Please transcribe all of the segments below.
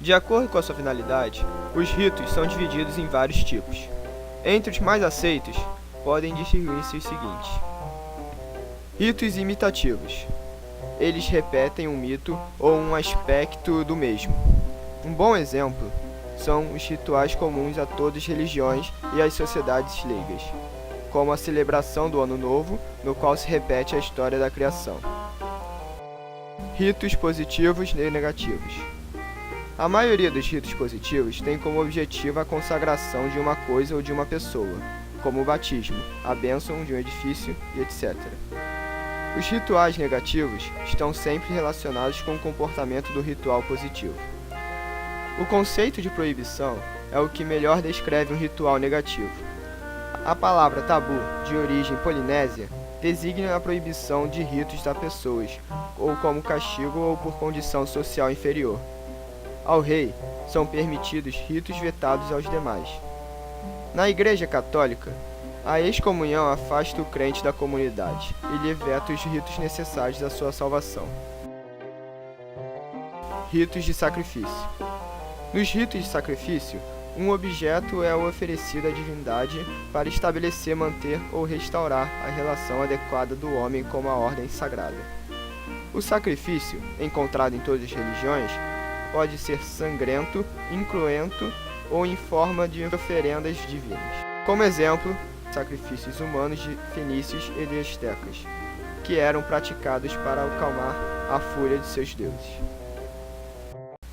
De acordo com a sua finalidade, os ritos são divididos em vários tipos. Entre os mais aceitos, podem distinguir-se os seguintes. Ritos imitativos. Eles repetem um mito ou um aspecto do mesmo. Um bom exemplo são os rituais comuns a todas as religiões e às sociedades leigas, como a celebração do Ano Novo, no qual se repete a história da criação. Ritos positivos e negativos. A maioria dos ritos positivos tem como objetivo a consagração de uma coisa ou de uma pessoa, como o batismo, a bênção de um edifício e etc. Os rituais negativos estão sempre relacionados com o comportamento do ritual positivo. O conceito de proibição é o que melhor descreve um ritual negativo. A palavra tabu, de origem polinésia, designa a proibição de ritos a pessoas, ou como castigo ou por condição social inferior. Ao rei são permitidos ritos vetados aos demais. Na Igreja Católica, a excomunhão afasta o crente da comunidade e lhe veta os ritos necessários à sua salvação. Ritos de sacrifício. Nos ritos de sacrifício, um objeto é oferecido à divindade para estabelecer, manter ou restaurar a relação adequada do homem com a ordem sagrada. O sacrifício, encontrado em todas as religiões, pode ser sangrento, incruento ou em forma de oferendas divinas. Como exemplo, sacrifícios humanos de fenícios e de astecas, que eram praticados para acalmar a fúria de seus deuses.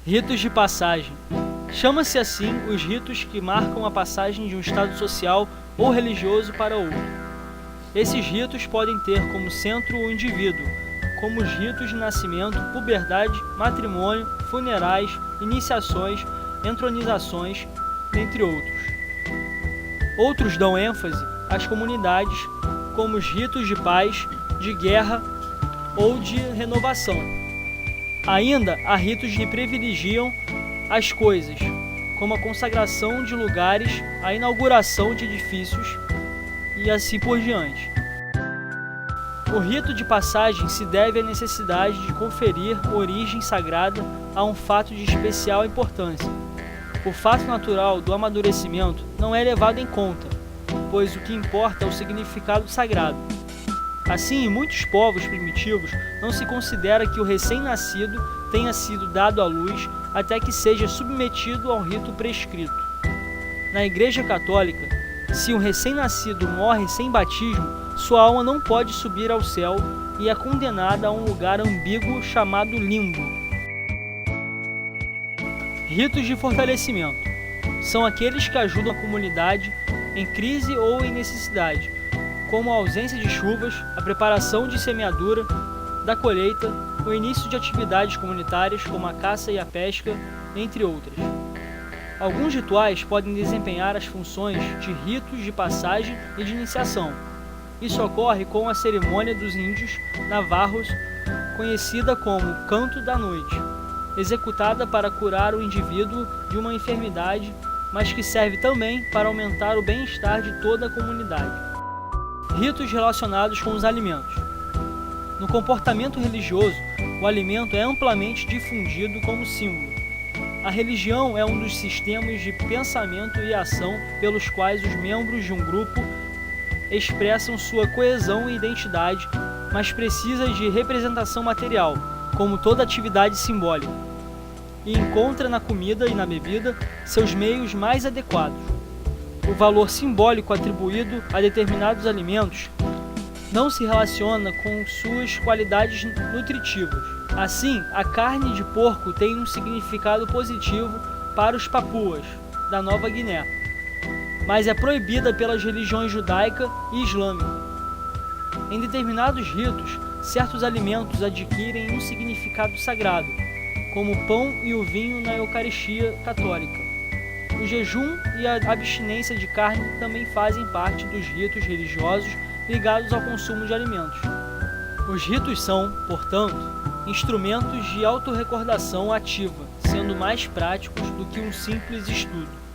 Ritos de passagem. Chama-se assim os ritos que marcam a passagem de um estado social ou religioso para outro. Esses ritos podem ter como centro o indivíduo, como os ritos de nascimento, puberdade, matrimônio, funerais, iniciações, entronizações, entre outros. Outros dão ênfase às comunidades, como os ritos de paz, de guerra ou de renovação. Ainda há ritos que privilegiam as coisas, como a consagração de lugares, a inauguração de edifícios e assim por diante. O rito de passagem se deve à necessidade de conferir origem sagrada a um fato de especial importância. O fato natural do amadurecimento não é levado em conta, pois o que importa é o significado sagrado. Assim, em muitos povos primitivos, não se considera que o recém-nascido tenha sido dado à luz até que seja submetido ao rito prescrito. Na Igreja Católica, se um recém-nascido morre sem batismo, sua alma não pode subir ao céu e é condenada a um lugar ambíguo chamado limbo. Ritos de fortalecimento. São aqueles que ajudam a comunidade em crise ou em necessidade, como a ausência de chuvas, a preparação de semeadura, da colheita, o início de atividades comunitárias como a caça e a pesca, entre outras. Alguns rituais podem desempenhar as funções de ritos de passagem e de iniciação. Isso ocorre com a cerimônia dos índios navarros, conhecida como Canto da Noite, executada para curar o indivíduo de uma enfermidade, mas que serve também para aumentar o bem-estar de toda a comunidade. Ritos relacionados com os alimentos. No comportamento religioso, o alimento é amplamente difundido como símbolo. A religião é um dos sistemas de pensamento e ação pelos quais os membros de um grupo expressam sua coesão e identidade, mas precisa de representação material, como toda atividade simbólica, e encontra na comida e na bebida seus meios mais adequados. O valor simbólico atribuído a determinados alimentos não se relaciona com suas qualidades nutritivas. Assim, a carne de porco tem um significado positivo para os papuas da Nova Guiné, mas é proibida pelas religiões judaica e islâmica. Em determinados ritos, certos alimentos adquirem um significado sagrado, como o pão e o vinho na Eucaristia católica. O jejum e a abstinência de carne também fazem parte dos ritos religiosos ligados ao consumo de alimentos. Os ritos são, portanto, instrumentos de autorrecordação ativa, sendo mais práticos do que um simples estudo.